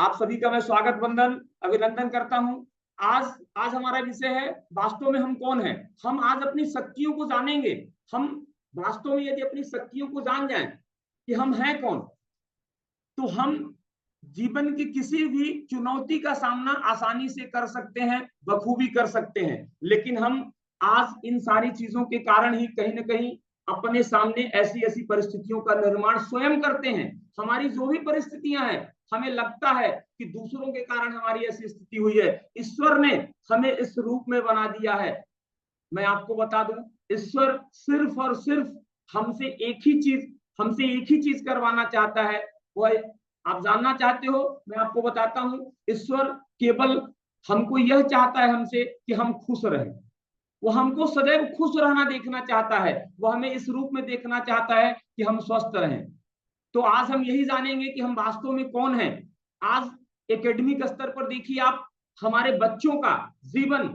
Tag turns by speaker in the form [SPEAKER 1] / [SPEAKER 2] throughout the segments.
[SPEAKER 1] आप सभी का मैं स्वागत वंदन अभिनंदन करता हूं। आज आज हमारा विषय है वास्तव में हम कौन हैं। हम आज अपनी शक्तियों को जानेंगे। हम वास्तव में यदि अपनी शक्तियों को जान जाएं कि हम हैं कौन, तो हम जीवन की किसी भी चुनौती का सामना आसानी से कर सकते हैं, बखूबी कर सकते हैं। लेकिन हम आज इन सारी चीजों के कारण ही कहीं ना कहीं अपने सामने ऐसी ऐसी परिस्थितियों का निर्माण स्वयं करते हैं। हमारी जो भी परिस्थितियां हैं, हमें लगता है कि दूसरों के कारण हमारी ऐसी स्थिति हुई है। ईश्वर ने हमें इस रूप में बना दिया है। मैं आपको बता दूं, ईश्वर सिर्फ और सिर्फ हमसे हमसे एक ही चीज करवाना चाहता है। वो आप जानना चाहते हो, मैं आपको बताता हूं। ईश्वर केवल हमको यह चाहता है हमसे कि हम खुश रहें। वो हमको सदैव खुश रहना देखना चाहता है। वो हमें इस रूप में देखना चाहता है कि हम स्वस्थ रहें। तो आज हम यही जानेंगे कि हम वास्तव में कौन हैं। आज एकेडमिक स्तर पर देखिए आप, हमारे बच्चों का जीवन,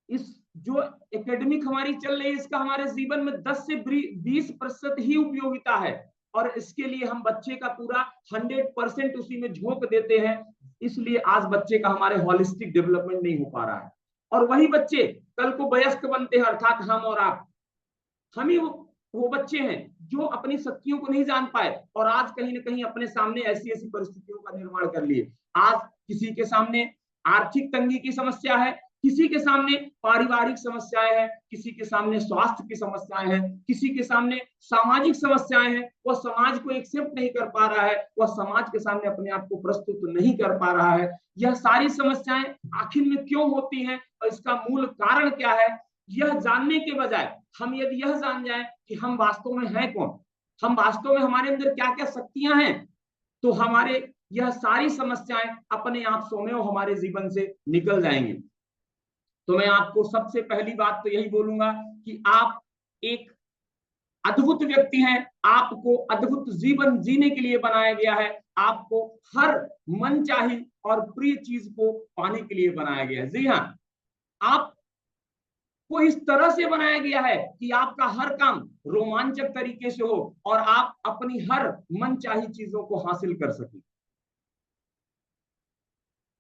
[SPEAKER 1] इस जो एकेडमिक हमारी चल रही है, इसका हमारे जीवन में 10 से 20% ही उपयोगिता है। और इसके लिए हम बच्चे का पूरा 100% उसी में झोंक देते हैं। इसलिए आज बच्चे का हमारे होलिस्टिक डेवलपमेंट नहीं हो पा रहा है। और वही बच्चे कल को वयस्क बनते हैं, अर्थात हम और आप। हम ही वो बच्चे हैं जो अपनी शक्तियों को नहीं जान पाए और आज कहीं ना कहीं अपने सामने ऐसी ऐसी परिस्थितियों का निर्माण कर लिए। आज किसी के सामने आर्थिक तंगी की समस्या है, किसी के सामने पारिवारिक समस्याएं हैं, किसी के सामने स्वास्थ्य की समस्याएं हैं, किसी के सामने सामाजिक समस्याएं हैं। वह समाज को एक्सेप्ट नहीं कर पा रहा है, वह समाज के सामने अपने आप को प्रस्तुत नहीं कर पा रहा है। यह सारी समस्याएं आखिर में क्यों होती हैं और इसका मूल कारण क्या है, यह जानने के बजाय हम यदि यह जान जाएं कि हम वास्तव में हैं कौन, हम वास्तव में हमारे अंदर क्या क्या शक्तियां हैं, तो हमारे यह सारी समस्याएं अपने आप स्वयं हमारे जीवन से निकल जाएंगी। तो मैं आपको सबसे पहली बात तो यही बोलूंगा कि आप एक अद्भुत व्यक्ति हैं। आपको अद्भुत जीवन जीने के लिए बनाया गया है। आपको हर मनचाही और प्रिय चीज को पाने के लिए बनाया गया है। जी हाँ, आप को इस तरह से बनाया गया है कि आपका हर काम रोमांचक तरीके से हो और आप अपनी हर मनचाही चीजों को हासिल कर सकें।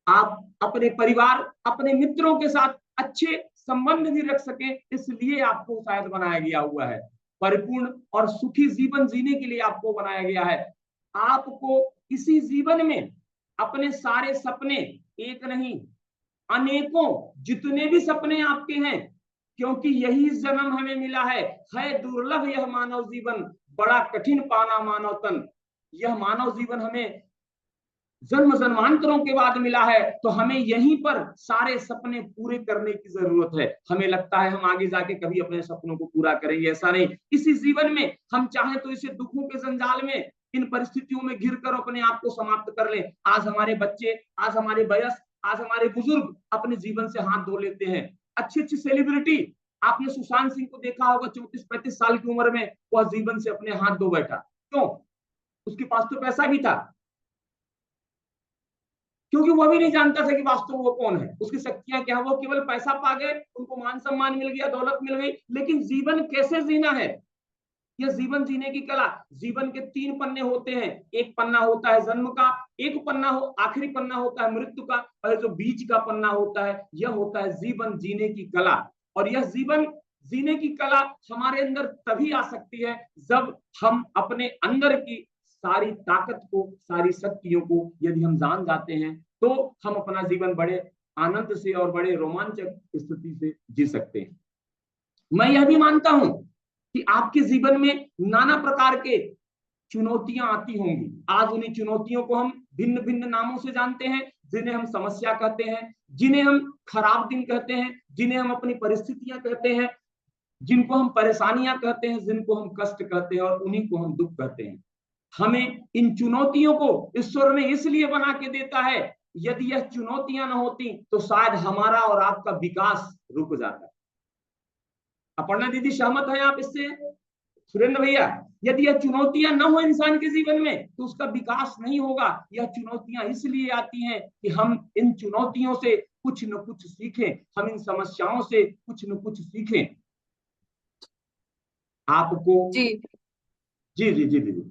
[SPEAKER 1] आप अपने परिवार, अपने मित्रों के साथ अच्छे संबंध भी रख सके, इसलिए आपको शायद बनाया गया हुआ है। परिपूर्ण और सुखी जीवन जीने के लिए आपको बनाया गया है। आपको इसी जीवन में अपने सारे सपने, एक नहीं अनेकों, जितने भी सपने आपके हैं, क्योंकि यही जन्म हमें मिला है दुर्लभ यह मानव जीवन, बड़ा कठिन पाना मानव तन। यह मानव जीवन हमें जन्म जन्मांतरों के बाद मिला है, तो हमें यहीं पर सारे सपने पूरे करने की जरूरत है। हमें लगता है हम आगे जाके कभी अपने सपनों को पूरा करेंगे, ऐसा नहीं। इसी जीवन में हम चाहें तो इसे दुखों के जंजाल में, इन परिस्थितियों में घिर कर अपने आप को समाप्त कर ले। आज हमारे बच्चे, आज हमारे वयस्क, आज हमारे बुजुर्ग अपने जीवन से हाथ धो लेते हैं। अच्छी अच्छी सेलिब्रिटी, आपने सुशांत सिंह को देखा होगा, 34-35 साल की उम्र में वह जीवन से अपने हाथ धो बैठा। क्यों? उसके पास तो पैसा भी था, क्योंकि वो भी नहीं जानता था कि वास्तव वो कौन है, उसकी शक्तियां क्या है। वो केवल पैसा पा गए, उनको मान सम्मान मिल गया, दौलत मिल गई, लेकिन जीवन कैसे जीना है, यह जीवन जीने की कला। जीवन के 3 पन्ने होते हैं। एक पन्ना होता है जन्म का, एक पन्ना आखिरी पन्ना होता है मृत्यु का, और जो बीच का पन्ना होता है यह होता है जीवन जीने की कला। और यह जीवन जीने की कला हमारे अंदर तभी आ सकती है जब हम अपने अंदर की सारी ताकत को, सारी शक्तियों को यदि हम जान जाते हैं, तो हम अपना जीवन बड़े आनंद से और बड़े रोमांचक स्थिति से जी सकते हैं। मैं यह भी मानता हूं कि आपके जीवन में नाना प्रकार के चुनौतियां आती होंगी। आज उन्हीं चुनौतियों को हम भिन्न भिन्न नामों से जानते हैं, जिन्हें हम समस्या कहते हैं, जिन्हें हम खराब दिन कहते हैं, जिन्हें हम अपनी परिस्थितियां कहते हैं, जिनको हम परेशानियां कहते हैं, जिनको हम कष्ट कहते हैं, और उन्हीं को हम दुख कहते हैं। हमें इन चुनौतियों को ईश्वर ने इसलिए बना के देता है, यदि यह चुनौतियां न होती तो शायद हमारा और आपका विकास रुक जाता। अपर्णा दीदी, सहमत है आप इससे? सुरेंद्र भैया, यदि यह चुनौतियां न हो इंसान के जीवन में तो उसका विकास नहीं होगा। यह चुनौतियां इसलिए आती हैं कि हम इन चुनौतियों से कुछ न कुछ सीखें, हम इन समस्याओं से कुछ न कुछ सीखें। आपको
[SPEAKER 2] जी
[SPEAKER 1] जी जी जी दीदी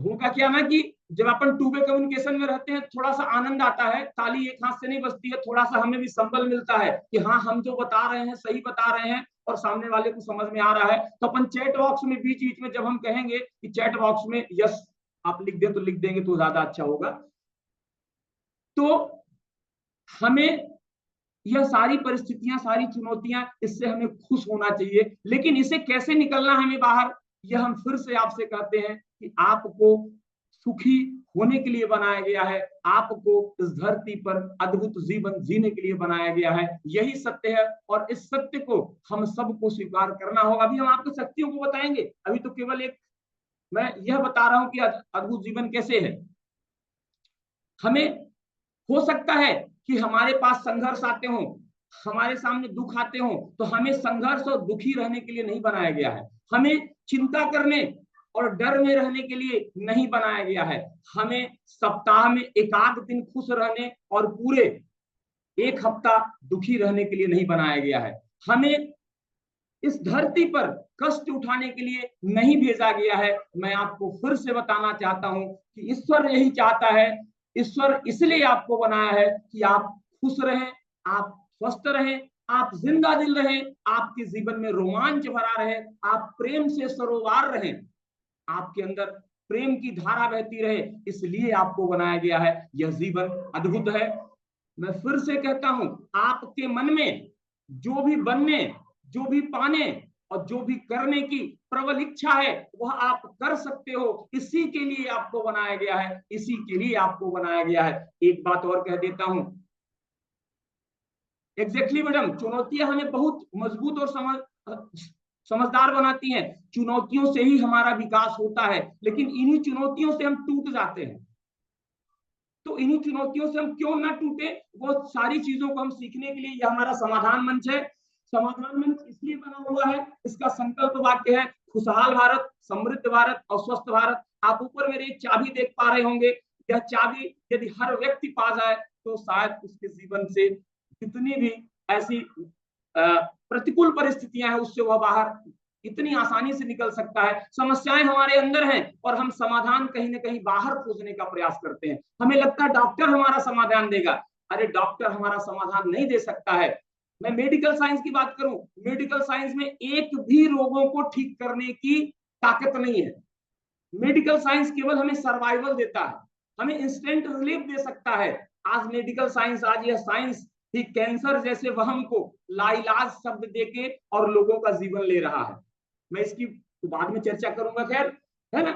[SPEAKER 1] होगा क्या ना कि जब अपन टू वे कम्युनिकेशन में रहते हैं थोड़ा सा आनंद आता है, ताली एक हाथ से नहीं बजती है, थोड़ा सा हमें भी संबल मिलता है कि हाँ हम जो बता रहे हैं सही बता रहे हैं और सामने वाले को समझ में आ रहा है। तो अपन चैट बॉक्स में बीच बीच में जब हम कहेंगे कि चैट बॉक्स में यस आप लिख दे तो लिख देंगे तो ज्यादा अच्छा होगा। तो हमें यह सारी परिस्थितियां, सारी चुनौतियां, इससे हमें खुश होना चाहिए। लेकिन इसे कैसे निकलना है हमें बाहर, यह हम फिर से आपसे कहते हैं कि आपको सुखी होने के लिए बनाया गया है, आपको इस धरती पर अद्भुत जीवन जीने के लिए बनाया गया है, यही सत्य है। और इस सत्य को हम सबको स्वीकार करना होगा। अभी हम आपको शक्तियों को बताएंगे, अभी तो केवल एक मैं यह बता रहा हूं कि अद्भुत जीवन कैसे है। हमें हो सकता है कि हमारे पास संघर्ष आते हों, हमारे सामने दुख आते हों, तो हमें संघर्ष और दुखी रहने के लिए नहीं बनाया गया है, हमें चिंता करने और डर में रहने के लिए नहीं बनाया गया है। हमें सप्ताह में एक आध दिन खुश रहने और पूरे एक हफ्ता दुखी रहने के लिए नहीं बनाया गया है। हमें इस धरती पर कष्ट उठाने के लिए नहीं भेजा गया है। मैं आपको फिर से बताना चाहता हूं कि ईश्वर यही चाहता है, ईश्वर इसलिए आपको बनाया है कि आप खुश रहें, आप स्वस्थ रहें, आप जिंदा दिल रहें, आपके जीवन में रोमांच भरा रहे, आप प्रेम से सरोवार रहें, आपके अंदर प्रेम की धारा बहती रहे, इसलिए आपको बनाया गया है। यह जीवन अद्भुत है। मैं फिर से कहता हूं, आपके मन में जो भी बनने, जो भी पाने और जो भी करने की प्रबल इच्छा है वह आप कर सकते हो। इसी के लिए आपको बनाया गया है, इसी के लिए आपको बनाया गया है। एक बात और कह देता हूं, एग्जैक्टली मैडम, चुनौतियां हमें बहुत मजबूत और समझदार बनाती हैं। चुनौतियों से ही हमारा विकास होता है, लेकिन इन्हीं चुनौतियों से हम टूट जाते हैं। तो इन्हीं चुनौतियों से हम क्यों ना टूटे, वो सारी चीजों को हम सीखने के लिए यह हमारा समाधान मंच है। समाधान मंच इसलिए बना हुआ है, इसका संकल्प वाक्य है खुशहाल भारत, समृद्ध भारत और स्वस्थ भारत। आप ऊपर मेरे एक चाबी देख पा रहे होंगे, यह चाबी यदि हर व्यक्ति पा जाए तो शायद उसके जीवन से जितनी भी ऐसी प्रतिकूल परिस्थितियां हैं उससे वह बाहर इतनी आसानी से निकल सकता है। समस्याएं हमारे अंदर हैं और हम समाधान कहीं ना कहीं बाहर खोजने का प्रयास करते हैं। हमें लगता है डॉक्टर हमारा समाधान देगा, अरे डॉक्टर हमारा समाधान नहीं दे सकता है। मैं मेडिकल साइंस की बात करूं, मेडिकल साइंस में एक भी रोगों को ठीक करने की ताकत नहीं है। मेडिकल साइंस केवल हमें सर्वाइवल देता है, हमें इंस्टेंट रिलीफ दे सकता है। आज मेडिकल साइंस, आज यह साइंस ही कैंसर जैसे वहम को लाइलाज शब्द देके और लोगों का जीवन ले रहा है। मैं इसकी बाद में चर्चा करूंगा, खैर, है ना।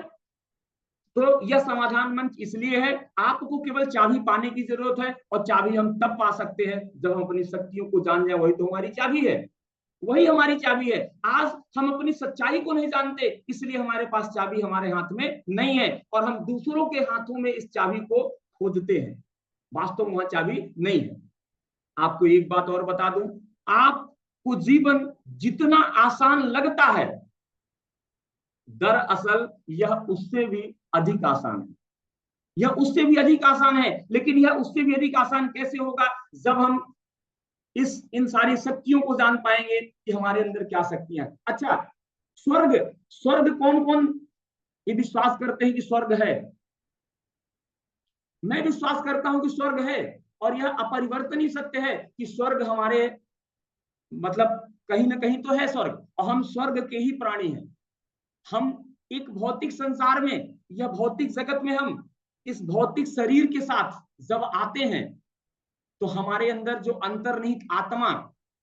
[SPEAKER 1] तो यह समाधान मंच इसलिए है, आपको केवल चाबी पाने की जरूरत है, और चाबी हम तब पा सकते हैं जब हम अपनी शक्तियों को जान जाए, वही तो हमारी चाबी है, वही हमारी चाबी है। आज हम अपनी सच्चाई को नहीं जानते, इसलिए हमारे पास चाबी हमारे हाथ में नहीं है, और हम दूसरों के हाथों में इस चाबी को खोजते हैं। वास्तव में वहां चाबी नहीं है। आपको एक बात और बता दूं, आपको जीवन जितना आसान लगता है, दरअसल यह उससे भी अधिक आसान है। यह उससे भी अधिक आसान है, लेकिन यह उससे भी अधिक आसान कैसे होगा, जब हम इन सारी शक्तियों को जान पाएंगे कि हमारे अंदर क्या शक्तियां। अच्छा, स्वर्ग, स्वर्ग कौन कौन ये विश्वास करते हैं कि स्वर्ग है? मैं विश्वास करता हूं कि स्वर्ग है, और यह अपरिवर्तनीय सत्य है कि स्वर्ग हमारे, मतलब कहीं ना कहीं तो है स्वर्ग, और हम स्वर्ग के ही प्राणी हैं। हम एक भौतिक संसार में या भौतिक जगत में, हम इस भौतिक शरीर के साथ जब आते हैं तो हमारे अंदर जो अंतर्निहित आत्मा,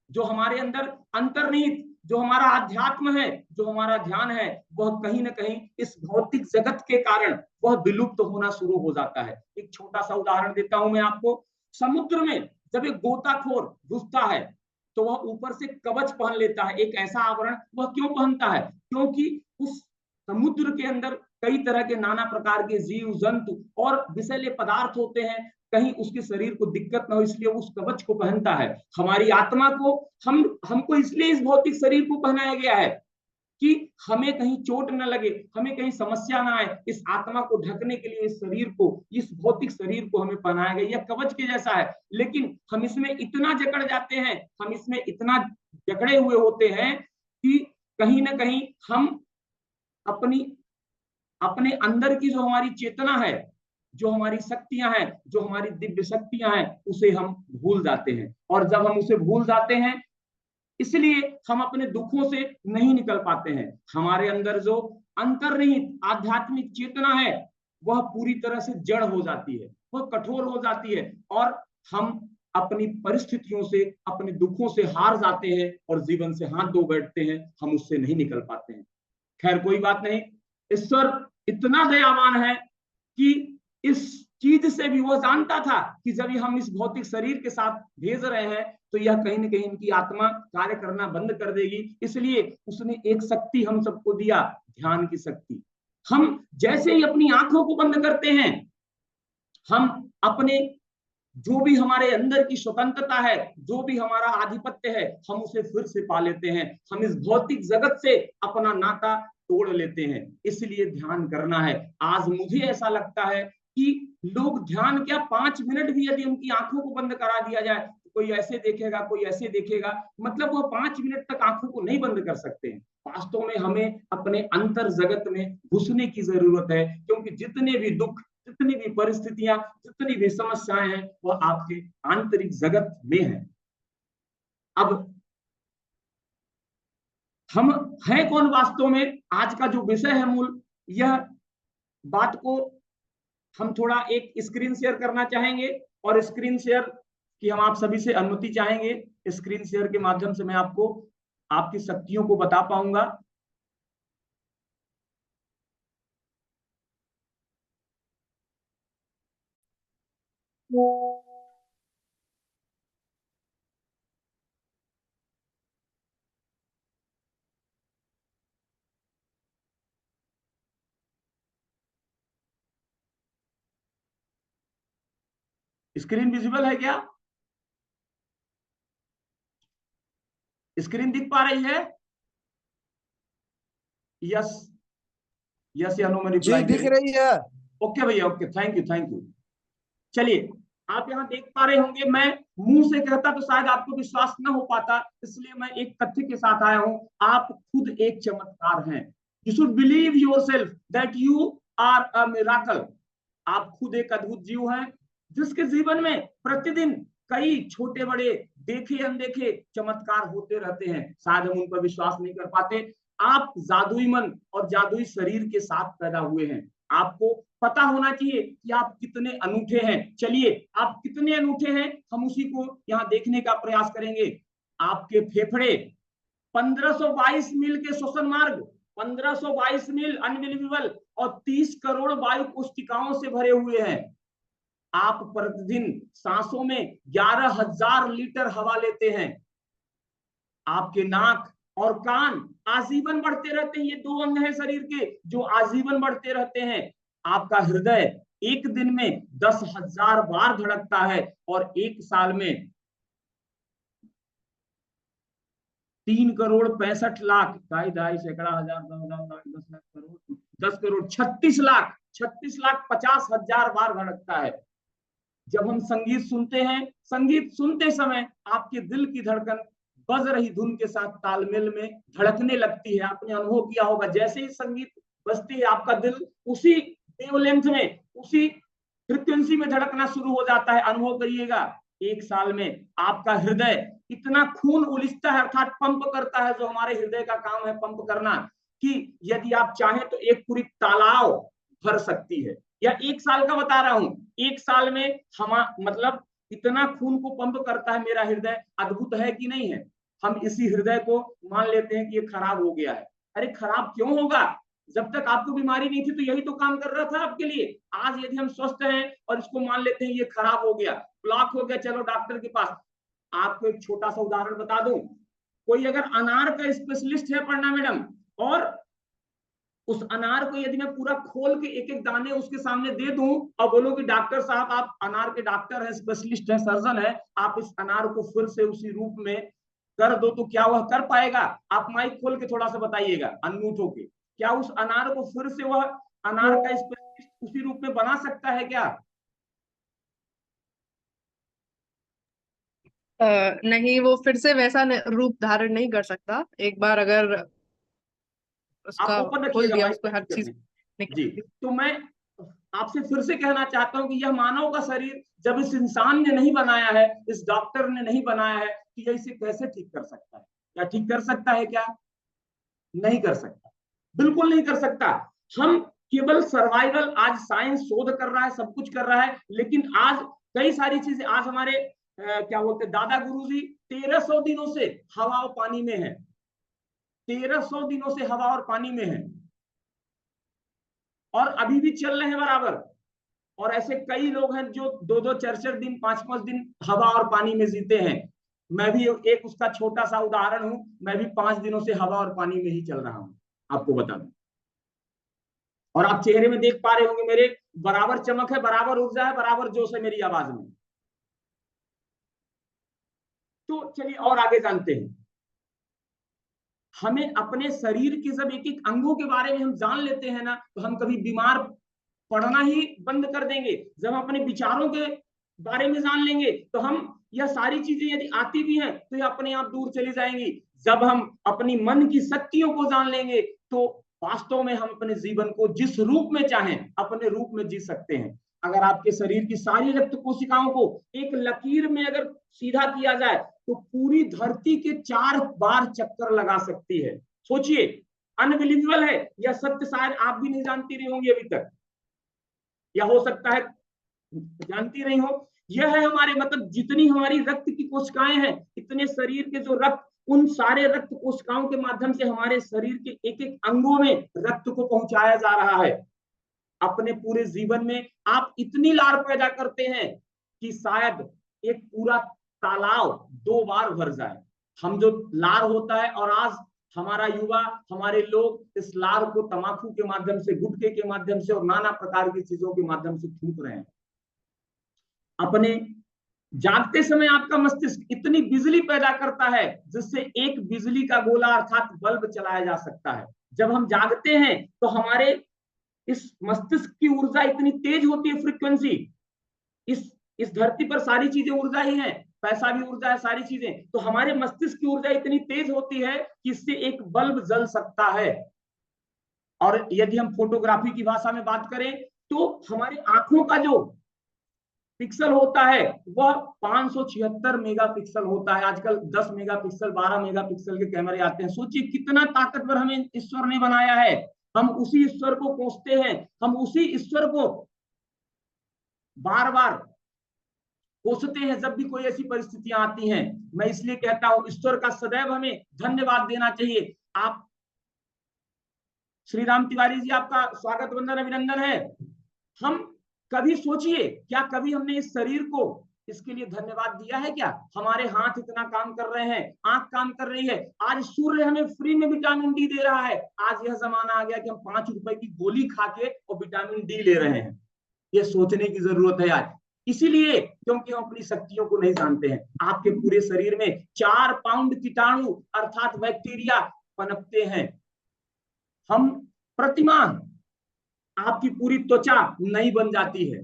[SPEAKER 1] जो हमारे अंदर अंतर्निहित जो हमारा अध्यात्म है, जो हमारा ध्यान है, वह कहीं ना कहीं इस भौतिक जगत के कारण वह विलुप्त होना शुरू हो जाता है। एक छोटा सा उदाहरण देता हूं मैं आपको। समुद्र में जब एक गोताखोर घुसता है तो वह ऊपर से कवच पहन लेता है, एक ऐसा आवरण। वह क्यों पहनता है? क्योंकि उस समुद्र के अंदर कई तरह के नाना प्रकार के जीव जंतु और विषैले पदार्थ होते हैं, कहीं उसके शरीर को दिक्कत ना हो, इसलिए उस कवच को पहनता है। हमारी आत्मा को हमको इसलिए इस भौतिक शरीर को पहनाया गया है कि हमें कहीं चोट न लगे, हमें कहीं समस्या ना आए। इस आत्मा को ढकने के लिए इस शरीर को, इस भौतिक शरीर को हमें पहनाया गया। यह कवच के जैसा है, लेकिन हम इसमें इतना जकड़ जाते हैं, हम इसमें इतना जकड़े हुए होते हैं कि कहीं ना कहीं हम अपनी अपने अंदर की जो हमारी चेतना है, जो हमारी शक्तियां हैं, जो हमारी दिव्य शक्तियां हैं, उसे हम भूल जाते हैं। और जब हम उसे भूल जाते हैं, इसलिए हम अपने दुखों से नहीं निकल पाते हैं। हमारे अंदर जो अंतर्निहित आध्यात्मिक चेतना है, वह पूरी तरह से जड़ हो जाती है, वह कठोर हो जाती है, और हम अपनी परिस्थितियों से, अपने दुखों से हार जाते हैं और जीवन से हाथ धो बैठते हैं। हम उससे नहीं निकल पाते हैं। खैर कोई बात नहीं, ईश्वर इतना दयावान है कि इस चीज से भी वो जानता था कि जब हम इस भौतिक शरीर के साथ भेज रहे हैं, तो यह कहीं ना कहीं इनकी आत्मा कार्य करना बंद कर देगी। इसलिए उसने एक शक्ति हम सबको दिया, ध्यान की शक्ति। हम जैसे ही अपनी आंखों को बंद करते हैं, हम अपने जो भी हमारे अंदर की स्वतंत्रता है, जो भी हमारा आधिपत्य है, हम उसे फिर से पा लेते हैं। हम इस भौतिक जगत से अपना नाता तोड़ लेते हैं। इसलिए ध्यान करना है। आज मुझे ऐसा लगता है कि लोग ध्यान क्या, 5 मिनट भी यदि उनकी आंखों को बंद करा दिया जाए, तो कोई ऐसे देखेगा, कोई ऐसे देखेगा, मतलब वो 5 मिनट तक आंखों को नहीं बंद कर सकते हैं। वास्तव में हमें अपने अंतर जगत में घुसने की जरूरत है, क्योंकि जितने भी दुख, जितनी भी परिस्थितियां, जितनी भी समस्याएं हैं, वह आपके आंतरिक जगत में है। अब हम हैं कौन वास्तव में, आज का जो विषय है मूल, यह बात को हम थोड़ा एक स्क्रीन शेयर करना चाहेंगे, और स्क्रीन शेयर की हम आप सभी से अनुमति चाहेंगे। स्क्रीन शेयर के माध्यम से मैं आपको आपकी शक्तियों को बता पाऊंगा। स्क्रीन विजिबल है क्या? स्क्रीन दिख पा रही है? यस, यस या नो में
[SPEAKER 2] जी
[SPEAKER 1] रिप्लाई
[SPEAKER 2] दिख
[SPEAKER 1] करें।
[SPEAKER 2] रही है।
[SPEAKER 1] ओके भैया, okay, thank you, thank you. चलिए, आप यहाँ देख पा रहे होंगे, मैं मुंह से कहता तो शायद आपको विश्वास न हो पाता, इसलिए मैं एक तथ्य के साथ आया हूं। आप खुद एक चमत्कार हैं। You should believe yourself that you are a miracle. आप खुद एक अद्भुत जीव हैं, जिसके जीवन में प्रतिदिन कई छोटे बड़े, देखे अनदेखे चमत्कार होते रहते हैं। शायद हम उन पर विश्वास नहीं कर पाते। आप जादुई मन और जादुई शरीर के साथ पैदा हुए हैं। आपको पता होना चाहिए कि आप कितने अनूठे हैं। चलिए, आप कितने अनूठे हैं, हम उसी को यहाँ देखने का प्रयास करेंगे। आपके फेफड़े 1522 मील के श्वसन मार्ग, 1522 मील, अनबिलीवेबल, और 30 करोड़ वायु कोशिकाओं से भरे हुए हैं। आप प्रतिदिन सांसों में 11,000 लीटर हवा लेते हैं। आपके नाक और कान आजीवन बढ़ते रहते हैं। ये दो अंग हैं शरीर के जो आजीवन बढ़ते रहते हैं। आपका हृदय एक दिन में 10,000 बार धड़कता है, और एक साल में 3,65,00,000, ढाई ढाई सैकड़ा हजार 10,00,000 करोड़ 10 करोड़ 36 लाख, 36,50,000 बार धड़कता है। जब हम संगीत सुनते हैं, संगीत सुनते समय आपके दिल की धड़कन बज रही धुन के साथ तालमेल में धड़कने लगती है। आपने अनुभव किया होगा, जैसे ही संगीत बजती है, आपका दिल उसी वेवलेंथ में, उसी फ्रिक्वेंसी में धड़कना शुरू हो जाता है। अनुभव करिएगा, एक साल में आपका हृदय इतना खून उलिसता है, अर्थात पंप करता है, जो हमारे हृदय का काम है पंप करना, कि यदि आप चाहें तो एक पूरी तालाब भर सकती है। या एक साल का बता रहा हूं, एक साल में हम, मतलब इतना खून को पंप करता है मेरा हृदय। अद्भुत है कि नहीं है? हम इसी हृदय को मान लेते हैं कि ये खराब हो गया है। अरे खराब क्यों होगा? जब तक आपको बीमारी नहीं थी तो यही तो काम कर रहा था आपके लिए। आज यदि हम स्वस्थ हैं और इसको मान लेते हैं ये खराब हो गया, ब्लॉक हो गया, चलो डॉक्टर के पास। आपको एक छोटा सा उदाहरण बता दूं, कोई अगर अनार का स्पेशलिस्ट है पढ़ना मैडम, और उस अनार को यदि मैं पूरा खोल के एक एक दाने उसके सामने दे दूं और बोलूं कि डॉक्टर साहब आप अनार के डॉक्टर हैं, स्पेशलिस्ट हैं, सर्जन है, आप इस अनार को फिर से उसी रूप में कर दो, तो क्या वह कर पाएगा? आप माइक खोल के थोड़ा सा बताइएगा अनम्यूट होके, क्या उस अनार को फिर से वह अनार का स्पेशलिस्ट उसी रूप में बना सकता है क्या?
[SPEAKER 3] नहीं, वो फिर से वैसा रूप धारण नहीं कर सकता। एक बार अगर
[SPEAKER 1] आप
[SPEAKER 3] उसका
[SPEAKER 1] ओपन
[SPEAKER 3] खोल
[SPEAKER 1] रखिएगा
[SPEAKER 3] दिया,
[SPEAKER 1] माइक,
[SPEAKER 3] उसको
[SPEAKER 1] कोई
[SPEAKER 3] हर
[SPEAKER 1] दिक्कत
[SPEAKER 3] चीज।
[SPEAKER 1] नहीं। जी, तो मैं आपसे फिर से कहना चाहता हूं कि यह मानव का शरीर जब इस इंसान ने नहीं बनाया है, इस डॉक्टर ने नहीं बनाया है, कि यह इसे कैसे ठीक कर सकता है? क्या ठीक कर सकता है? क्या नहीं कर सकता, बिल्कुल नहीं कर सकता। हम केवल सर्वाइवल, आज साइंस शोध कर रहा है, सब कुछ कर रहा है, लेकिन आज कई सारी चीजें, आज हमारे क्या बोलते हैं, दादा गुरुजी 1300 दिनों से हवा और पानी में है, 1300 दिनों से हवा और पानी में है, और अभी भी चल रहे हैं बराबर। और ऐसे कई लोग हैं जो 2-2 4-4 दिन, 5-5 दिन हवा और पानी में जीते हैं। मैं भी एक उसका छोटा सा उदाहरण हूं। मैं भी 5 दिनों से हवा और पानी में ही चल रहा हूं, आपको बता दूं। और आप चेहरे में देख पा रहे होंगे मेरे, बराबर चमक है, बराबर ऊर्जा है, बराबर जोश है मेरी आवाज में। तो चलिए और आगे जानते हैं। हमें अपने शरीर के जब एक एक अंगों के बारे में हम जान लेते हैं ना, तो हम कभी बीमार पढ़ना ही बंद कर देंगे। जब हम अपने विचारों के बारे में जान लेंगे, तो हम यह सारी चीजें यदि आती भी हैं तो ये अपने आप दूर चली जाएंगी। जब हम अपनी मन की शक्तियों को जान लेंगे, तो वास्तव में हम अपने जीवन को जिस रूप में चाहें अपने रूप में जी सकते हैं। अगर आपके शरीर की सारी रक्त कोशिकाओं को एक लकीर में अगर सीधा किया जाए, तो पूरी धरती के 4 बार चक्कर लगा सकती है। सोचिए, अनबिलीवेबल है यह सत्य, शायद आप भी नहीं जानती रही होंगी अभी तक, या हो सकता है जानती रही हो। यह है हमारे, मतलब जितनी हमारी रक्त की कोशिकाएं हैं, इतने शरीर के जो रक्त, उन सारे रक्त कोशिकाओं के माध्यम से हमारे शरीर के एक एक अंगों में रक्त को पहुंचाया जा रहा है। अपने पूरे जीवन में आप इतनी लार पैदा करते हैं कि शायद एक पूरा तालाब 2 बार भर जाए। हम जो लार होता है, और आज हमारा युवा, हमारे लोग इस लार को तमाकू के माध्यम से, गुटखे के माध्यम से और नाना प्रकार की चीजों के माध्यम से फूंक रहे हैं। अपने जागते समय आपका मस्तिष्क इतनी बिजली पैदा करता है जिससे एक बिजली का गोला अर्थात बल्ब चलाया जा सकता है। जब हम जागते हैं तो हमारे इस मस्तिष्क की ऊर्जा इतनी तेज होती है, फ्रीक्वेंसी, इस धरती पर सारी चीजें ऊर्जा ही है, पैसा भी ऊर्जा है, सारी चीजें, तो हमारे मस्तिष्क की ऊर्जा इतनी तेज होती है कि इससे एक बल्ब जल सकता है। और यदि हम फोटोग्राफी की भाषा में बात करें, तो हमारी आंखों का जो पिक्सल होता है वह 576 मेगापिक्सल होता है। आजकल 10 मेगापिक्सल, 12 मेगापिक्सल के कैमरे आते हैं। सोचिए कितना ताकतवर हमें ईश्वर ने बनाया है। हम उसी ईश्वर को कोसते हैं, हम उसी ईश्वर को बार बार कोसते हैं जब भी कोई ऐसी परिस्थितियां आती हैं। मैं इसलिए कहता हूं, ईश्वर का सदैव हमें धन्यवाद देना चाहिए। आप श्री राम तिवारी जी, आपका स्वागत, वंदन, अभिनंदन है। हम कभी सोचिए, क्या कभी हमने इस शरीर को इसके लिए धन्यवाद दिया है? क्या हमारे हाथ इतना काम कर रहे हैं, आंख काम कर रही है, आज सूर्य हमें फ्री में विटामिन डी दे रहा है। आज यह जमाना आ गया कि हम 5 रुपए की गोली खा के और विटामिन डी ले रहे हैं। ये सोचने की जरूरत है आज, इसीलिए क्योंकि हम अपनी शक्तियों को नहीं जानते हैं। आपके पूरे शरीर में 4 पाउंड कीटाणु अर्थात बैक्टीरिया पनपते हैं। हम प्रतिमाह आपकी पूरी त्वचा नई बन जाती है।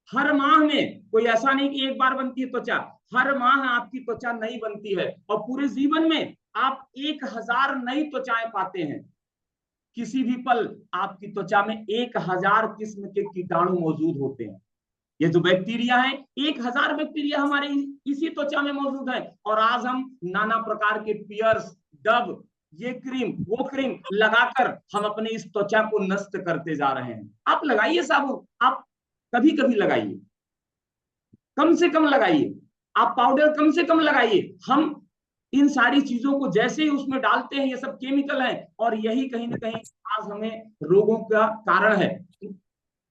[SPEAKER 1] हर माह में, कोई ऐसा नहीं कि एक बार बनती है त्वचा, हर माह आपकी त्वचा नई बनती है। और पूरे जीवन में आप 1000 नई त्वचाएं पाते हैं। किसी भी पल आपकी त्वचा में 1000 किस्म के कीटाणु मौजूद होते हैं। ये जो बैक्टीरिया है, 1000 बैक्टीरिया हमारे इसी त्वचा में मौजूद है। और आज हम नाना प्रकार के पियर्स, डब, ये क्रीम, वो क्रीम लगाकर हम अपने इस त्वचा को नष्ट करते जा रहे हैं। आप लगाइए साबुन, आप कभी कभी लगाइए, कम से कम लगाइए, आप पाउडर कम से कम लगाइए। हम इन सारी चीजों को जैसे ही उसमें डालते हैं, ये सब केमिकल है, और यही कहीं ना कहीं आज हमें रोगों का कारण है।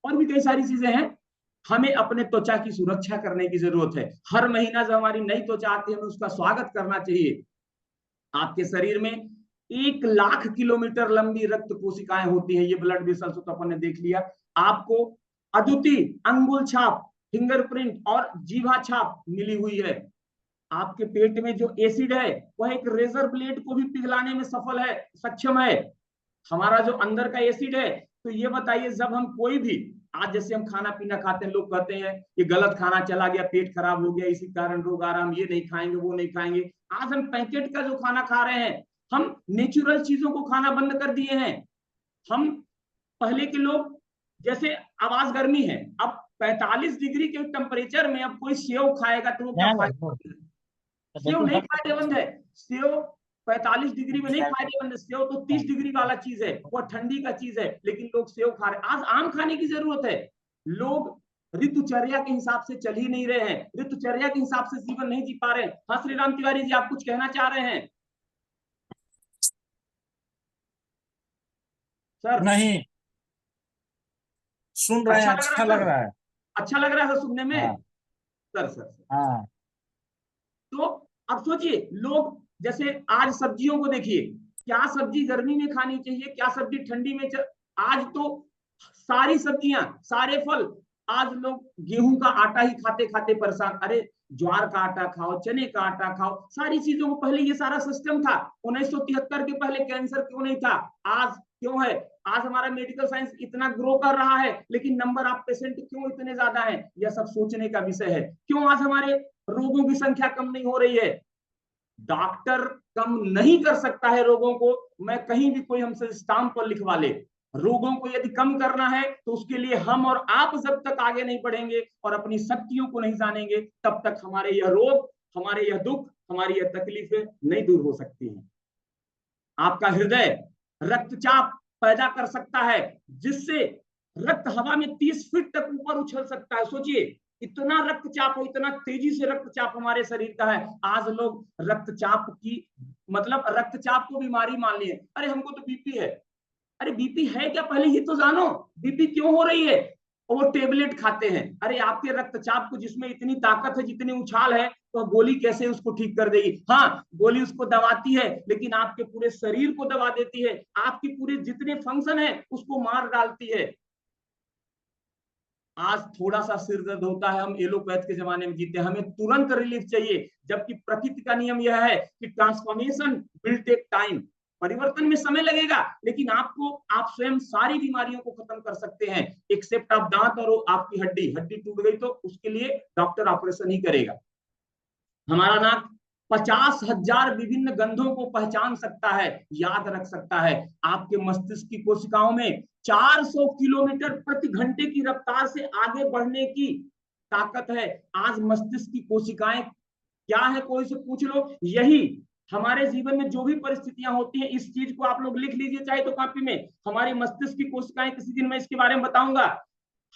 [SPEAKER 1] और भी कई सारी चीजें हैं। हमें अपने त्वचा की सुरक्षा करने की जरूरत है। हर महीना जब हमारी नई त्वचा आती है, हमें उसका स्वागत करना चाहिए। आपके शरीर में 1 लाख किलोमीटर लंबी रक्त कोशिकाएं होती हैं। ये ब्लड वेसल्स तो अपन ने देख लिया। आपको अद्वितीय अंगुल छाप, फिंगरप्रिंट और जीवा छाप मिली हुई है। आपके पेट में जो एसिड है वह एक रेजर ब्लेड को भी पिघलाने में सफल है, सक्षम है। हमारा जो अंदर का एसिड है, तो ये बताइए, जब हम कोई भी, आज जैसे हम खाना पीना खाते हैं, लोग कहते हैं ये गलत खाना चला गया, पेट खराब हो गया, इसी कारण रोग आ रहा, हम ये नहीं खाएंगे, वो नहीं खाएंगे। आज हम पैकेट का जो खाना खा रहे हैं, हम नेचुरल चीजों को खाना बंद कर दिए हैं। हम पहले के लोग, जैसे अब आज गर्मी है, अब 45 डिग्री के टेम्परेचर में अब कोई सेव खाएगा तो वो क्या फायदा? सेव नहीं फायदेमंद है। सेव 45 डिग्री में नहीं फायदेमंद है। सेव तो 30 डिग्री वाला चीज है, वो ठंडी का चीज है, लेकिन लोग सेव खा रहे हैं। आज आम खाने की जरूरत है। लोग ऋतुचर्या के हिसाब से चल ही नहीं रहे हैं, ऋतुचर्या के हिसाब से जीवन नहीं जी पा रहे हैं। हाँ श्री राम तिवारी जी, आप कुछ कहना चाह रहे हैं सर?
[SPEAKER 2] नहीं, सुन रहे हैं, अच्छा लग रहा है।
[SPEAKER 1] अच्छा लग रहा है सुनने में।
[SPEAKER 2] हाँ
[SPEAKER 1] सर
[SPEAKER 2] हाँ
[SPEAKER 1] तो अब सोचिए, लोग जैसे आज सब्जियों को देखिए, क्या सब्जी गर्मी में खानी चाहिए, क्या सब्जी ठंडी में आज तो सारी सब्जियां, सारे फल, आज लोग गेहूं का आटा ही खाते खाते परेशान। अरे ज्वार का आटा खाओ, चने का आटा खाओ, सारी चीजों को पहले ये सारा सिस्टम था। 1973 के पहले कैंसर क्यों नहीं था? आज क्यों है? आज हमारा मेडिकल साइंस इतना ग्रो कर रहा है, लेकिन नंबर ऑफ पेशेंट क्यों इतने ज्यादा है? यह सब सोचने का विषय है। क्यों आज हमारे रोगों की संख्या कम नहीं हो रही है? डॉक्टर कम नहीं कर सकता है रोगों को। मैं कहीं भी कोई हमसे स्टाम्प पर लिखवा ले, रोगों को यदि कम करना है तो उसके लिए हम और आप जब तक आगे नहीं बढ़ेंगे और अपनी शक्तियों को नहीं जानेंगे, तब तक हमारे यह रोग, हमारे यह दुख, हमारी यह तकलीफें नहीं दूर हो सकती हैं। आपका हृदय रक्तचाप पैदा कर सकता है, जिससे रक्त हवा में 30 फीट तक ऊपर उछल सकता है। सोचिए, इतना रक्तचाप हो, इतना तेजी से रक्तचाप हमारे शरीर का है। आज लोग रक्तचाप की मतलब रक्तचाप को बीमारी मान लिए। अरे हमको तो बीपी है। अरे बीपी है क्या, पहले ये तो जानो, बीपी क्यों हो रही है? और वो टेबलेट खाते हैं। अरे आपके रक्तचाप को जिसमें इतनी ताकत है, जितनी उछाल है, तो गोली कैसे उसको ठीक कर देगी? हाँ, गोली उसको दबाती है, लेकिन आपके पूरे शरीर को दबा देती है, आपकी पूरे जितने फंक्शन है उसको मार डालती है। आज थोड़ा सा सिर दर्द होता है, हम एलोपैथ के जमाने में जीते हैं, हमें तुरंत रिलीफ चाहिए। जबकि प्रकृति का नियम यह है कि ट्रांसफॉर्मेशन विल टेक टाइम, परिवर्तन में समय लगेगा, लेकिन आप स्वयं सारी बीमारियों को खत्म कर सकते हैं, एक्सेप्ट आप दांत और आपकी हड्डी टूट गई तो उसके लिए डॉक्टर ऑपरेशन ही करेगा। हमारा नाक 50,000 विभिन्न गंधों को पहचान सकता है, याद रख सकता है। आपके मस्तिष्क की कोशिकाओं में 400 किलोमीटर प्रति घंटे की रफ्तार से आगे बढ़ने की ताकत है। आज मस्तिष्क की कोशिकाएं क्या है, कोई से पूछ लो। यही हमारे जीवन में जो भी परिस्थितियां होती हैं, इस चीज को आप लोग लिख लीजिए चाहे तो कॉपी में। हमारी मस्तिष्क की कोशिकाएं, किसी दिन मैं इसके बारे में बताऊंगा।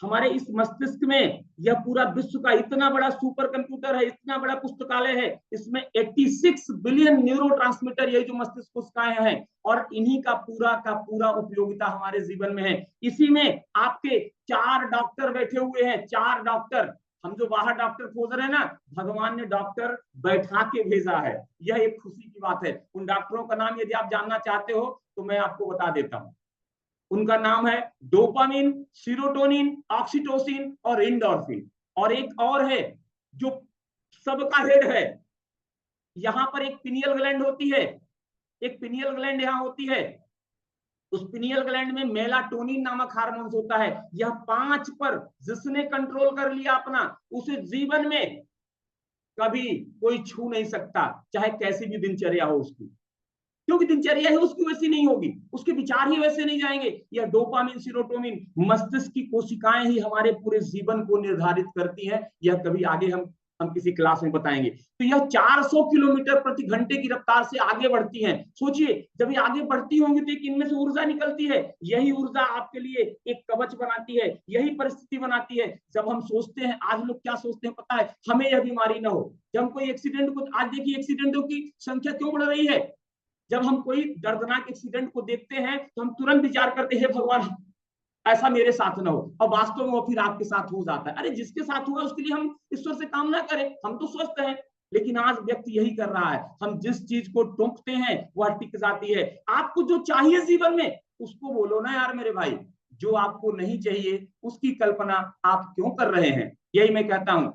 [SPEAKER 1] हमारे इस मस्तिष्क में यह पूरा विश्व का इतना बड़ा सुपर कंप्यूटर है, इतना बड़ा पुस्तकालय है। इसमें 86 बिलियन न्यूरोट्रांसमीटर, यही जो मस्तिष्क कोशिकाएं हैं, और इन्हीं का पूरा उपयोगिता हमारे जीवन में है। इसी में आपके 4 डॉक्टर बैठे हुए हैं, 4 डॉक्टर। हम जो बाहर डॉक्टर खोज रहे हैं ना, भगवान ने डॉक्टर बैठा के भेजा है। यह एक खुशी की बात है। उन डॉक्टरों का नाम यदि आप जानना चाहते हो तो मैं आपको बता देता हूं। उनका नाम है डोपामिन, सीरोटोनिन, ऑक्सीटोसिन और एंडोर्फिन। और एक और है जो सबका हेड है। यहां पर एक पिनियल ग्लैंड होती है, एक पिनियल ग्लैंड यहां होती है। उस पिनियल ग्लैंड में मेलाटोनिन नामक हार्मोन होता है। यह 5 पर जिसने कंट्रोल कर लिया अपना, उसे जीवन में कभी कोई छू नहीं सकता, चाहे कैसी भी दिनचर्या हो उसकी। क्योंकि दिनचर्या ही उसकी वैसी नहीं होगी, उसके विचार ही वैसे नहीं जाएंगे। यह डोपामिन, सीरोटोनिन, मस्तिष्क की कोशिकाएं ही हमारे पूरे जीवन को निर्धारित करती हैं। यह कभी आगे हम किसी क्लास में बताएंगे। तो यह 400 किलोमीटर प्रति घंटे की रफ्तार से आगे बढ़ती हैं। सोचिए, जब ये आगे बढ़ती होंगी तो एक इनमें से ऊर्जा निकलती है। यही ऊर्जा आपके लिए एक कवच बनाती है, यही परिस्थिति बनाती है। जब हम सोचते हैं, आज लोग क्या सोचते हैं पता है? हमें यह बीमारी ना हो। जब हम कोई एक्सीडेंट को, आज देखिए एक्सीडेंटों की संख्या क्यों बढ़ रही है। जब हम कोई दर्दनाक एक्सीडेंट को देखते हैं तो हम तुरंत विचार करते हैं, भगवान ऐसा मेरे साथ ना हो, और वास्तव में वो फिर आपके साथ हो जाता है। अरे जिसके साथ हुआ उसके लिए हम ईश्वर से कामना करें, हम तो स्वस्थ हैं। लेकिन आज व्यक्ति यही कर रहा है, हम जिस चीज को टोकते हैं वह टिक जाती है। आपको जो चाहिए जीवन में उसको बोलो ना यार मेरे भाई। जो आपको नहीं चाहिए उसकी कल्पना आप क्यों कर रहे हैं? यही मैं कहता हूं।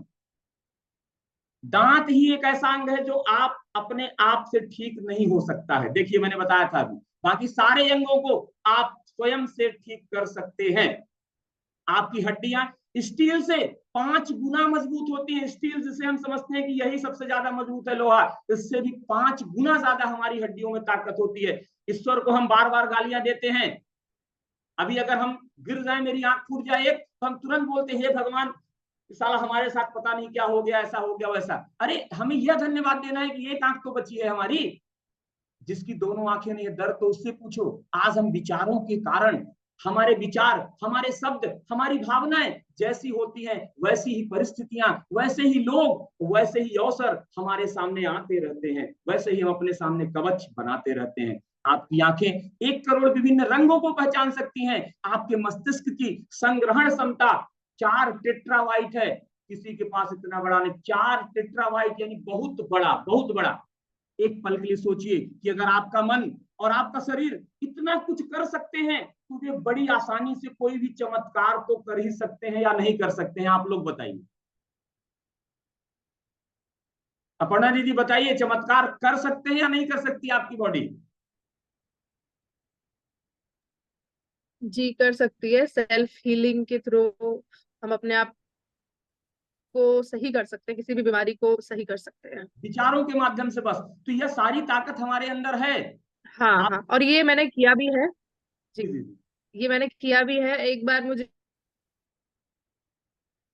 [SPEAKER 1] दांत ही एक ऐसा अंग है जो आप अपने आप से ठीक नहीं हो सकता है। देखिए मैंने बताया था अभी, बाकी सारे अंगों को आप स्वयं से ठीक कर सकते हैं। आपकी हड्डियां स्टील से 5 गुना मजबूत होती है। स्टील जिसे हम समझते हैं कि यही सबसे ज्यादा मजबूत है लोहा, इससे भी 5 गुना ज्यादा हमारी हड्डियों में ताकत होती है। ईश्वर को हम बार बार गालियां देते हैं, अभी अगर हम गिर जाए, मेरी आंख फूट जाए एक, तो हम तुरंत बोलते हैं हे भगवान, साला हमारे साथ पता नहीं क्या हो गया, ऐसा हो गया वैसा। अरे हमें यह धन्यवाद देना है कि एक आंख तो बची है हमारी, जिसकी दोनों आंखें नहीं है, दर्द तो उससे पूछो। आज हम विचारों के कारण, हमारे विचार, हमारे शब्द, हमारी भावनाएं जैसी होती हैं, वैसी ही परिस्थितियां, वैसे ही लोग, वैसे ही अवसर हमारे सामने आते रहते हैं, वैसे ही हम अपने सामने कवच बनाते रहते हैं। आपकी आंखें 1 करोड़ विभिन्न रंगों को पहचान सकती हैं। आपके मस्तिष्क की संग्रहण क्षमता 4 टेट्राबाइट है। किसी के पास इतना बड़ा नहीं, 4 टेट्राबाइट यानी बहुत बड़ा, बहुत बड़ा। एक पल के लिए सोचिए कि अगर आपका मन और आपका शरीर इतना कुछ कर सकते हैं, तो वे बड़ी आसानी से कोई भी चमत्कार तो कर ही सकते हैं या नहीं कर सकते हैं? आप लोग बताइए। अपर्णा दीदी बताइए, चमत्कार कर सकते हैं या नहीं कर सकती आपकी बॉडी?
[SPEAKER 3] जी कर सकती है, सेल्फ हीलिंग के थ्रू हम अपने आप को सही कर सकते हैं, किसी भी बीमारी को सही कर सकते हैं।
[SPEAKER 1] विचारों के माध्यम से बस। तो यह सारी ताकत हमारे अंदर है।
[SPEAKER 3] हाँ
[SPEAKER 1] आप
[SPEAKER 3] हाँ, और ये मैंने किया भी है।
[SPEAKER 1] जी
[SPEAKER 3] जी,
[SPEAKER 1] जी
[SPEAKER 3] ये मैंने किया भी है। एक बार मुझे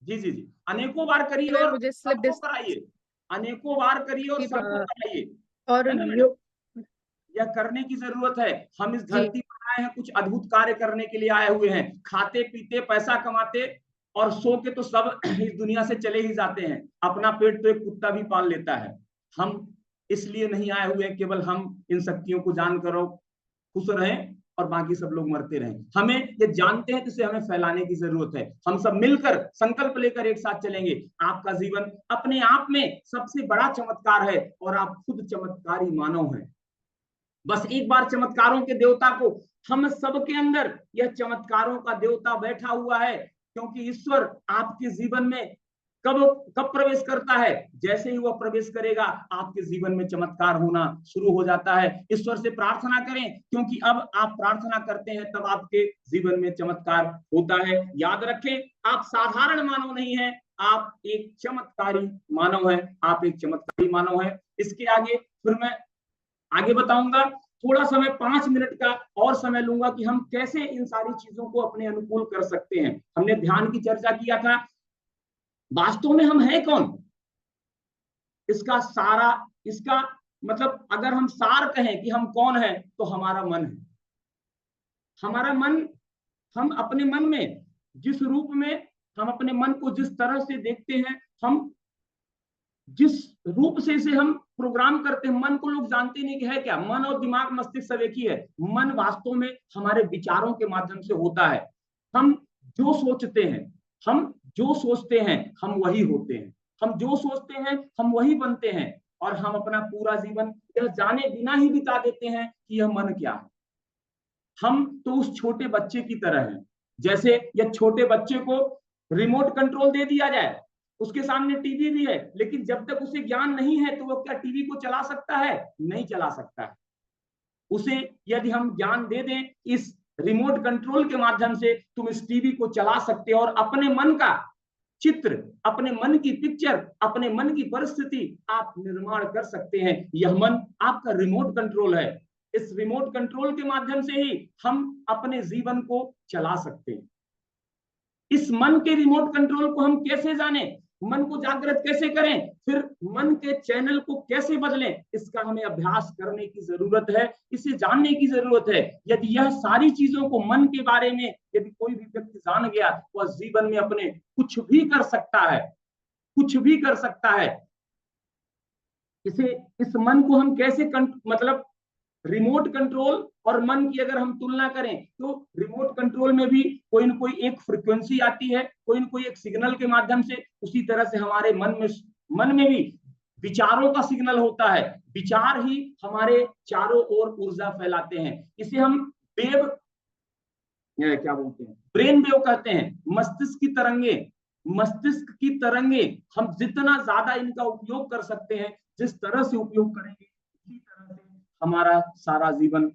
[SPEAKER 1] जी जी जी, अनेकों बार करिए और
[SPEAKER 3] मुझे स्लिप
[SPEAKER 1] सबको
[SPEAKER 3] डिस्क
[SPEAKER 1] कराइए। अनेकों बार करिए और
[SPEAKER 3] की
[SPEAKER 1] सबको कराइए,
[SPEAKER 3] और
[SPEAKER 1] है ना मैडम?
[SPEAKER 3] यो
[SPEAKER 1] यह करने की जरूरत है। हम इस
[SPEAKER 3] जी
[SPEAKER 1] धरती पर आए हैं कुछ अद्भुत कार्य करने के लिए आए हुए हैं। खाते पीते पैसा कमाते और सो के तो सब इस दुनिया से चले ही जाते हैं। अपना पेट तो एक कुत्ता भी पाल लेता है। हम इसलिए नहीं आए हुए हैं केवल हम इन शक्तियों को जानकर खुश रहें और बाकी सब लोग मरते रहें। हमें ये जानते हैं, जिसे हमें फैलाने की जरूरत है। हम सब मिलकर संकल्प लेकर एक साथ चलेंगे। आपका जीवन अपने आप में सबसे बड़ा चमत्कार है और आप खुद चमत्कारी मानव हैं। बस एक बार चमत्कारों के देवता को, हम सबके अंदर यह चमत्कारों का देवता बैठा हुआ है, क्योंकि ईश्वर आपके जीवन में कब कब प्रवेश करता है? जैसे ही वह प्रवेश करेगा, आपके जीवन में चमत्कार होना शुरू हो जाता है। ईश्वर से प्रार्थना करें, क्योंकि अब आप प्रार्थना करते हैं तब आपके जीवन में चमत्कार होता है। याद रखें, आप साधारण मानव नहीं है, आप एक चमत्कारी मानव है। आप एक चमत्कारी मानव है। इसके आगे फिर मैं आगे बताऊंगा। थोड़ा समय 5 मिनट का और समय लूंगा कि हम कैसे इन सारी चीजों को अपने अनुकूल कर सकते हैं। हमने ध्यान की चर्चा किया था। वास्तव में हम हैं कौन? इसका सारा, इसका मतलब अगर हम सार कहें कि हम कौन है, तो हमारा मन है। हमारा मन, हम अपने मन में जिस रूप में, हम अपने मन को जिस तरह से देखते हैं, हम जिस रूप से इसे हम प्रोग्राम करते हैं, मन को लोग जानते नहीं कि है क्या। मन और दिमाग मस्तिष्क सब एक ही है। मन वास्तव में हमारे विचारों के माध्यम से होता है। हम जो सोचते हैं, हम जो सोचते हैं हम वही होते हैं। हम जो सोचते हैं हम वही बनते हैं। और हम अपना पूरा जीवन यह जाने बिना ही बिता देते हैं कि यह मन क्या है। हम तो उस छोटे बच्चे की तरह हैं। जैसे यह छोटे बच्चे को रिमोट कंट्रोल दे दिया जाए, उसके सामने टीवी भी है, लेकिन जब तक उसे ज्ञान नहीं है तो वो क्या टीवी को चला सकता है? नहीं चला सकता है। उसे यदि हम ज्ञान दे दें इस रिमोट कंट्रोल के माध्यम से, तुम इस टीवी को चला सकते हो और अपने मन का चित्र, अपने मन की पिक्चर, अपने मन की परिस्थिति आप निर्माण कर सकते हैं। यह मन आपका रिमोट कंट्रोल है। इस रिमोट कंट्रोल के माध्यम से ही हम अपने जीवन को चला सकते हैं। इस मन के रिमोट कंट्रोल को हम कैसे जाने, मन को जागृत कैसे करें, फिर मन के चैनल को कैसे बदलें, इसका हमें अभ्यास करने की जरूरत है। इसे जानने की जरूरत है। यदि यह सारी चीजों को, मन के बारे में यदि कोई भी व्यक्ति जान गया, वह जीवन में अपने कुछ भी कर सकता है, कुछ भी कर सकता है। इसे, इस मन को हम कैसे मतलब रिमोट कंट्रोल और मन की अगर हम तुलना करें, तो रिमोट कंट्रोल में भी कोई ना कोई एक फ्रीक्वेंसी आती है, कोई ना कोई एक सिग्नल के माध्यम से। उसी तरह से हमारे मन में भी विचारों का सिग्नल होता है। विचार ही हमारे चारों ओर ऊर्जा फैलाते हैं। इसे हम वेव, क्या बोलते हैं, ब्रेन वेव कहते हैं। मस्तिष्क की तरंगे, मस्तिष्क की तरंगे हम जितना ज्यादा इनका उपयोग कर सकते हैं, जिस तरह से उपयोग करेंगे, उसी तरह से हमारा सारा जीवन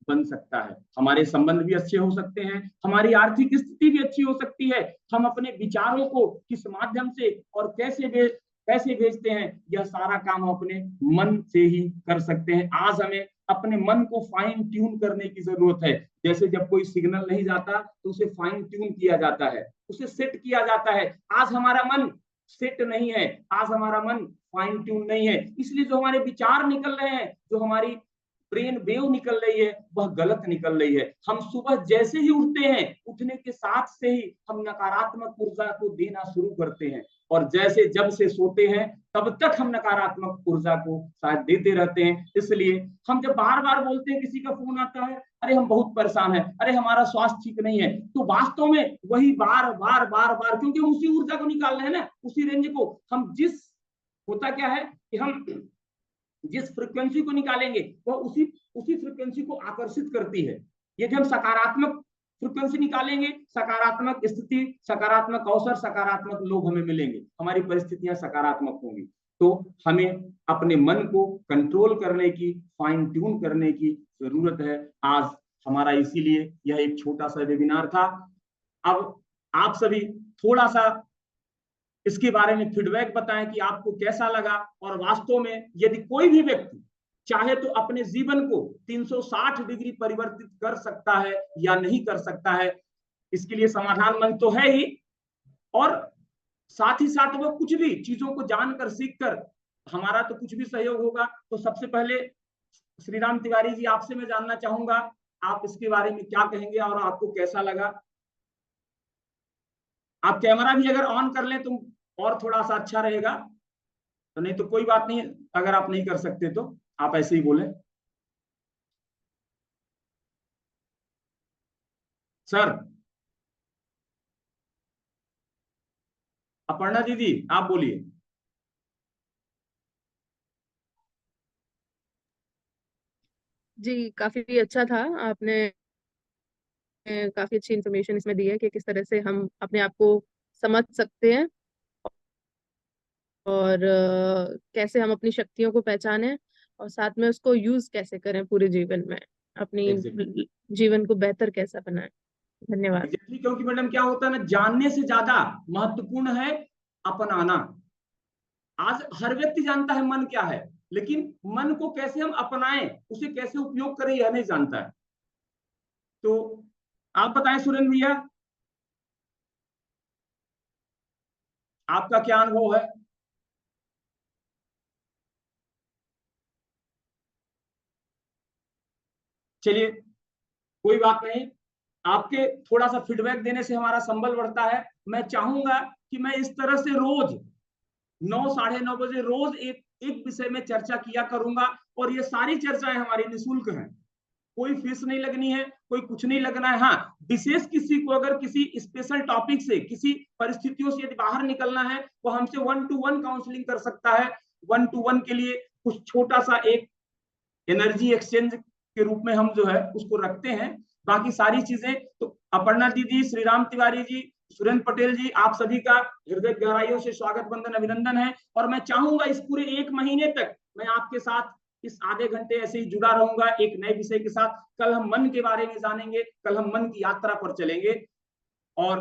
[SPEAKER 1] बन सकता है। हमारे संबंध भी अच्छे हो सकते हैं, हमारी आर्थिक स्थिति भी अच्छी हो सकती है। हम अपने विचारों को किस माध्यम से और कैसे भेजते हैं, यह सारा काम हम अपने मन से ही कर सकते हैं। आज हमें अपने मन को फाइन ट्यून करने की जरूरत है। जैसे जब कोई सिग्नल नहीं जाता तो उसे फाइन ट्यून किया जाता है, उसे सेट किया जाता है। आज हमारा मन सेट नहीं है, आज हमारा मन फाइन ट्यून नहीं है, इसलिए जो हमारे विचार निकल रहे हैं, जो हमारी ब्रेन वेव निकल रही है, वह गलत निकल रही है। हम सुबह जैसे ही उठते हैं, उठने के साथ से ही हम नकारात्मक ऊर्जा को देना शुरू करते हैं, और जैसे जब से सोते हैं तब तक हम नकारात्मक ऊर्जा को शायद देते रहते हैं। इसलिए हम जब बार बार बोलते हैं, किसी का फोन आता है, अरे हम बहुत परेशान हैं, अरे हमारा स्वास्थ्य ठीक नहीं है, तो वास्तव में वही बार बार बार बार, क्योंकि हम उसी ऊर्जा को निकाल रहे हैं ना, उसी रेंज को। हम जिस होता क्या है कि हम जिस फ्रीक्वेंसी को निकालेंगे वह उसी उसी फ्रीक्वेंसी को आकर्षित करती है। यदि हम सकारात्मक फ्रीक्वेंसी निकालेंगे, सकारात्मक स्थिति, सकारात्मक अवसर, सकारात्मक लोग हमें मिलेंगे, हमारी परिस्थितियां सकारात्मक होंगी। तो हमें अपने मन को कंट्रोल करने की, फाइन ट्यून करने की जरूरत है। आज हमारा इसीलिए यह एक छोटा सा वेबिनार था। अब आप सभी थोड़ा सा इसके बारे में फीडबैक बताएं कि आपको कैसा लगा, और वास्तव में यदि कोई भी व्यक्ति चाहे तो अपने जीवन को 360 डिग्री परिवर्तित कर सकता है या नहीं कर सकता है, इसके लिए समाधान मन तो है ही, और साथ ही साथ वो कुछ भी चीजों को जानकर, सीखकर हमारा तो कुछ भी सहयोग होगा। तो सबसे पहले श्रीराम तिवारी जी, आपसे मैं जानना चाहूंगा, आप इसके बारे में क्या कहेंगे और आपको कैसा लगा? आप कैमरा भी अगर ऑन कर लें तो और थोड़ा सा अच्छा रहेगा, तो नहीं तो कोई बात नहीं, अगर आप नहीं कर सकते तो आप ऐसे ही बोले। सर, अपर्णा दीदी आप बोलिए।
[SPEAKER 3] जी, काफी अच्छा था। आपने काफी अच्छी इन्फॉर्मेशन इसमें दी है कि किस तरह से हम अपने आप को समझ सकते हैं, और कैसे हम अपनी शक्तियों को पहचानें, और साथ में उसको यूज कैसे करें पूरे जीवन में, अपनी
[SPEAKER 1] एग्जैक्टली,
[SPEAKER 3] जीवन को बेहतर कैसा बनाएं। धन्यवाद।
[SPEAKER 1] एग्जैक्टली, क्योंकि मैडम क्या होता है ना, जानने से ज्यादा महत्वपूर्ण है अपनाना। आज हर व्यक्ति जानता है मन क्या है, लेकिन मन को कैसे हम अपनाएं, उसे कैसे उपयोग करें, यह नहीं जानता है। तो आप बताएं सुरेंद्र भैया, आपका क्या अनुभव है? चलिए, कोई बात नहीं, आपके थोड़ा सा फीडबैक देने से हमारा संबल बढ़ता है। मैं चाहूंगा कि मैं इस तरह से रोज 9, 9:30 बजे रोज एक एक विषय में चर्चा किया करूंगा, और ये सारी चर्चाएं हमारी निःशुल्क हैं, कोई फीस नहीं लगनी है, कोई कुछ नहीं लगना है। हाँ, विशेष किसी को अगर किसी स्पेशल टॉपिक से, किसी परिस्थितियों से यदि बाहर निकलना है, वो हमसे 1-to-1 काउंसलिंग कर सकता है। 1-to-1 के लिए कुछ छोटा सा एक एनर्जी एक्सचेंज के रूप में हम जो है उसको रखते हैं। बाकी सारी चीजें तो अपर्णा दीदी, श्रीराम तिवारी जी, सुरेंद्र पटेल जी, आप सभी का हृदय गहराइयों से स्वागत, वंदन, अभिनंदन है। और मैं चाहूंगा इस पूरे 1 महीने तक मैं आपके साथ इस आधे घंटे ऐसे ही जुड़ा रहूंगा, एक नए विषय के साथ। कल हम मन के बारे में जानेंगे, कल हम मन की यात्रा पर चलेंगे, और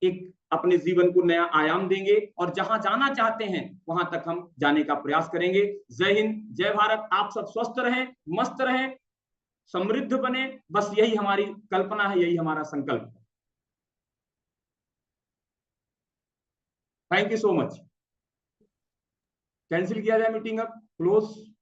[SPEAKER 1] एक अपने जीवन को नया आयाम देंगे, और जहां जाना चाहते हैं वहां तक हम जाने का प्रयास करेंगे। जय हिंद, जय भारत। आप सब स्वस्थ रहें, मस्त रहें, समृद्ध बने, बस यही हमारी कल्पना है, यही हमारा संकल्प है। Thank you so much. Cancel किया जाए मीटिंग, अब क्लोज।